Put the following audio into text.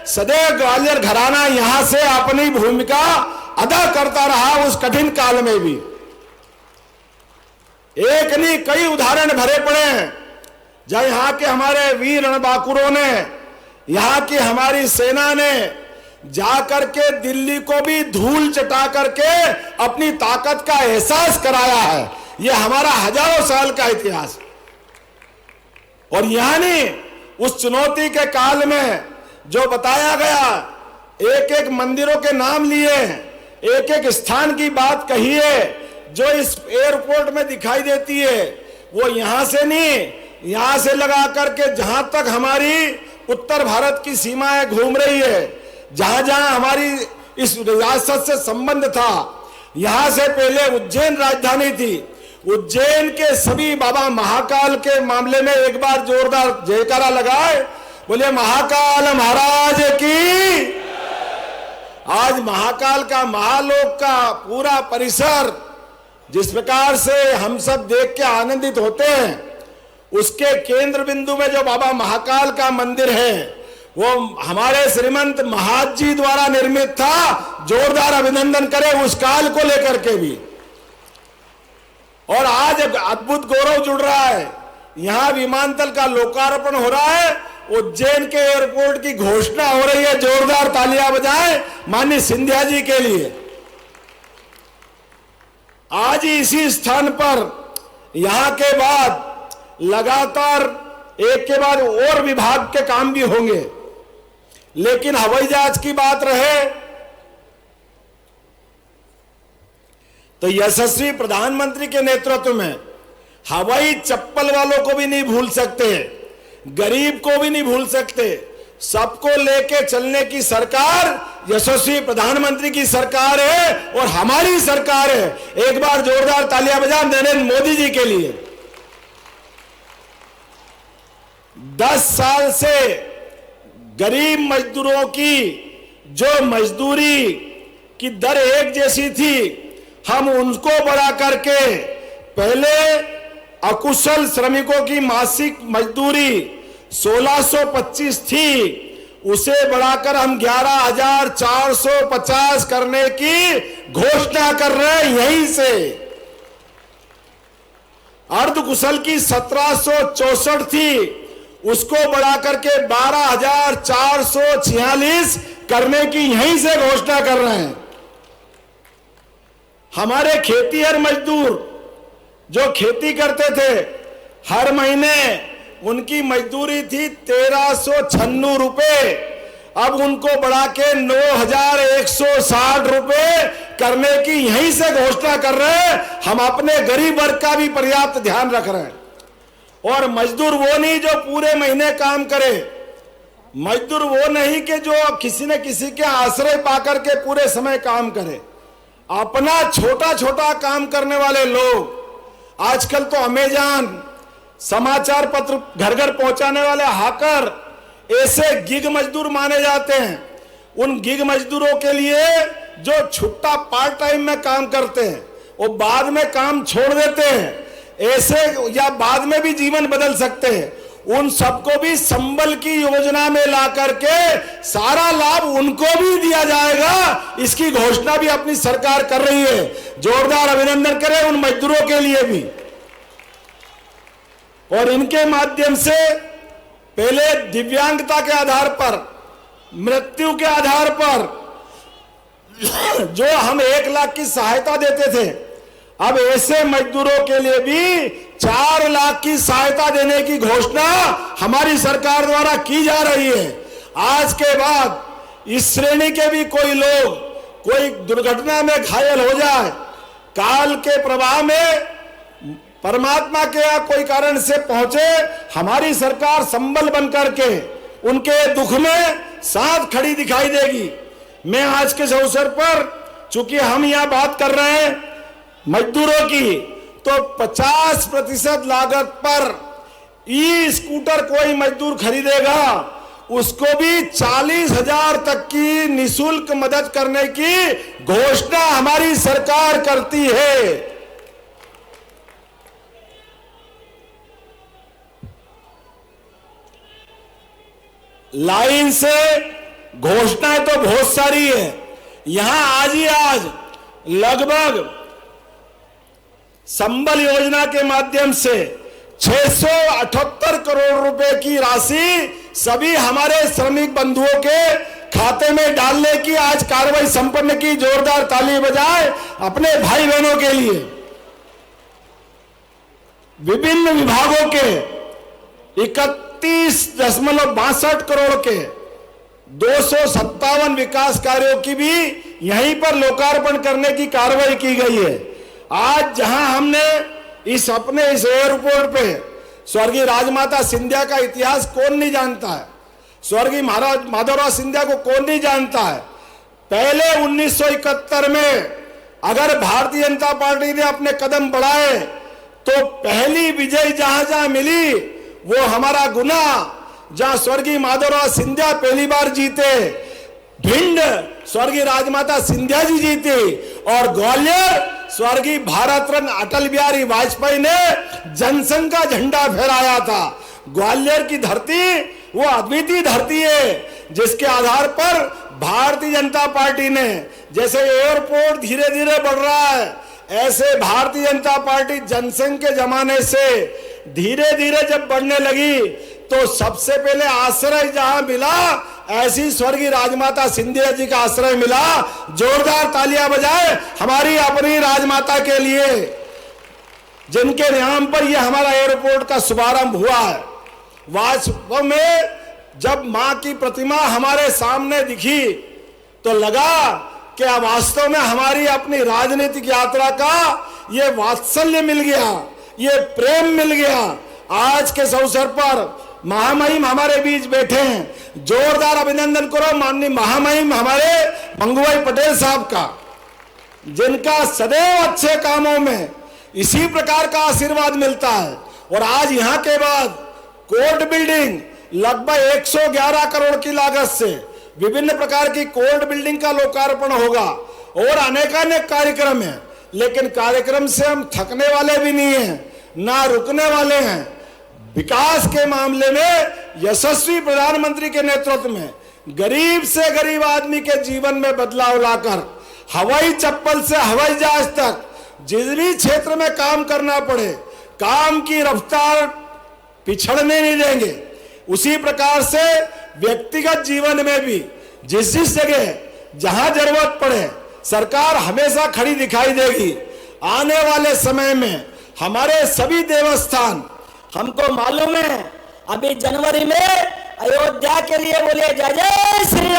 सदैव ग्वालियर घराना यहां से अपनी भूमिका अदा करता रहा उस कठिन काल में भी। एक नहीं कई उदाहरण भरे पड़े हैं जहां यहां के हमारे वीर रणबांकुरों ने, यहां की हमारी सेना ने जाकर के दिल्ली को भी धूल चटा करके अपनी ताकत का एहसास कराया है। यह हमारा हजारों साल का इतिहास। और यहां नहीं उस चुनौती के काल में जो बताया गया, एक एक मंदिरों के नाम लिए, एक एक स्थान की बात कही है जो इस एयरपोर्ट में दिखाई देती है, वो यहां से नहीं, यहां से लगा करके जहां तक हमारी उत्तर भारत की सीमाएं घूम रही है, जहां जहां हमारी इस रियासत से संबंध था, यहां से पहले उज्जैन राजधानी थी। उज्जैन के सभी बाबा महाकाल के मामले में एक बार जोरदार जयकारा लगाए, बोले महाकाल महाराज की। आज महाकाल का, महालोक का पूरा परिसर जिस प्रकार से हम सब देख के आनंदित होते हैं, उसके केंद्र बिंदु में जो बाबा महाकाल का मंदिर है वो हमारे श्रीमंत महाज जी द्वारा निर्मित था। जोरदार अभिनंदन करें उस काल को लेकर के भी। और आज अद्भुत गौरव जुड़ रहा है, यहां विमानतल का लोकार्पण हो रहा है, उज्जैन के एयरपोर्ट की घोषणा हो रही है। जोरदार तालियां बजाएं माननीय सिंधिया जी के लिए। आज ही इसी स्थान पर यहां के बाद लगातार एक के बाद और विभाग के काम भी होंगे, लेकिन हवाई जहाज की बात रहे तो यशस्वी प्रधानमंत्री के नेतृत्व में हवाई चप्पल वालों को भी नहीं भूल सकते, गरीब को भी नहीं भूल सकते, सबको लेके चलने की सरकार यशस्वी प्रधानमंत्री की सरकार है और हमारी सरकार है। एक बार जोरदार तालियां बजाएं नरेंद्र मोदी जी के लिए। 10 साल से गरीब मजदूरों की जो मजदूरी की दर एक जैसी थी, हम उनको बढ़ा करके पहले अकुशल श्रमिकों की मासिक मजदूरी 1625 थी, उसे बढ़ाकर हम 11,450 करने की घोषणा कर रहे हैं। यहीं से अर्धकुशल की 1764 थी, उसको बढ़ाकर के 12,446 करने की यहीं से घोषणा कर रहे हैं। हमारे खेतीहर मजदूर जो खेती करते थे, हर महीने उनकी मजदूरी थी 1396 रुपए, अब उनको बढ़ा के 9,160 रुपए करने की यहीं से घोषणा कर रहे हैं। हम अपने गरीब वर्ग का भी पर्याप्त ध्यान रख रहे हैं। और मजदूर वो नहीं जो पूरे महीने काम करे, मजदूर वो नहीं कि जो किसी न किसी के आश्रय पाकर के पूरे समय काम करे, अपना छोटा छोटा काम करने वाले लोग। आजकल तो अमेज़न, समाचार पत्र घर घर पहुंचाने वाले हाकर, ऐसे गिग मजदूर माने जाते हैं। उन गिग मजदूरों के लिए जो छुट्टा पार्ट टाइम में काम करते हैं, वो बाद में काम छोड़ देते हैं, ऐसे या बाद में भी जीवन बदल सकते हैं, उन सबको भी संबल की योजना में ला करके सारा लाभ उनको भी दिया जाएगा। इसकी घोषणा भी अपनी सरकार कर रही है। जोरदार अभिनंदन करें उन मजदूरों के लिए भी। और इनके माध्यम से पहले दिव्यांगता के आधार पर, मृत्यु के आधार पर जो हम 1 लाख की सहायता देते थे, अब ऐसे मजदूरों के लिए भी 4 लाख की सहायता देने की घोषणा हमारी सरकार द्वारा की जा रही है। आज के बाद इस श्रेणी के भी कोई लोग कोई दुर्घटना में घायल हो जाए, काल के प्रवाह में परमात्मा के यहाँ कोई कारण से पहुंचे, हमारी सरकार संबल बन करके उनके दुख में साथ खड़ी दिखाई देगी। मैं आज के अवसर पर, चूंकि हम यहाँ बात कर रहे हैं मजदूरों की, तो 50% लागत पर ई स्कूटर कोई मजदूर खरीदेगा, उसको भी 40,000 तक की निःशुल्क मदद करने की घोषणा हमारी सरकार करती है। लाइन से घोषणाएं तो बहुत सारी है। यहां आज ही आज लगभग संबल योजना के माध्यम से 678 करोड़ रुपए की राशि सभी हमारे श्रमिक बंधुओं के खाते में डालने की आज कार्रवाई संपन्न की। जोरदार ताली बजाए अपने भाई बहनों के लिए। विभिन्न विभागों के 31.62 करोड़ के 257 विकास कार्यों की भी यहीं पर लोकार्पण करने की कार्रवाई की गई है। आज जहां हमने इस एयरपोर्ट पे स्वर्गीय राजमाता सिंधिया का इतिहास कौन नहीं जानता है, स्वर्गीय महाराज माधवराव सिंधिया को कौन नहीं जानता है। पहले 1971 में अगर भारतीय जनता पार्टी ने अपने कदम बढ़ाए तो पहली विजय जहां जहां मिली वो हमारा गुना, जहां स्वर्गीय माधवराव सिंधिया पहली बार जीते, भिंड स्वर्गीय राजमाता सिंधिया जी जीती, और ग्वालियर स्वर्गीय भारत रत्न अटल बिहारी वाजपेयी ने जनसंघ का झंडा फहराया था। ग्वालियर की धरती वो अद्वितीय धरती है जिसके आधार पर भारतीय जनता पार्टी ने, जैसे एयरपोर्ट धीरे धीरे बढ़ रहा है, ऐसे भारतीय जनता पार्टी जनसंघ के जमाने से धीरे धीरे जब बढ़ने लगी तो सबसे पहले आश्रय जहां मिला, ऐसी स्वर्गीय राजमाता सिंधिया जी का आश्रय मिला। जोरदार तालियां बजाए हमारी अपनी राजमाता के लिए, जिनके नाम पर यह हमारा एयरपोर्ट का शुभारंभ हुआ है। वास्तव में जब मां की प्रतिमा हमारे सामने दिखी तो लगा कि वास्तव में हमारी अपनी राजनीतिक यात्रा का ये वात्सल्य मिल गया, ये प्रेम मिल गया। आज के इस अवसर पर महामहिम हमारे बीच बैठे हैं। जोरदार अभिनंदन करो माननीय महामहिम हमारे मंगूभाई पटेल साहब का, जिनका सदैव अच्छे कामों में इसी प्रकार का आशीर्वाद मिलता है। और आज यहां के बाद कोर्ट बिल्डिंग लगभग 111 करोड़ की लागत से विभिन्न प्रकार की कोर्ट बिल्डिंग का लोकार्पण होगा और अनेकानेक कार्यक्रम है। लेकिन कार्यक्रम से हम थकने वाले भी नहीं हैं, ना रुकने वाले हैं। विकास के मामले में यशस्वी प्रधानमंत्री के नेतृत्व में गरीब से गरीब आदमी के जीवन में बदलाव लाकर हवाई चप्पल से हवाई जहाज तक जिस भी क्षेत्र में काम करना पड़े, काम की रफ्तार पिछड़ने नहीं देंगे। उसी प्रकार से व्यक्तिगत जीवन में भी जिस जगह जहां जरूरत पड़े सरकार हमेशा खड़ी दिखाई देगी। आने वाले समय में हमारे सभी देवस्थान, हमको मालूम है अभी जनवरी में अयोध्या के लिए बोले जय जय श्री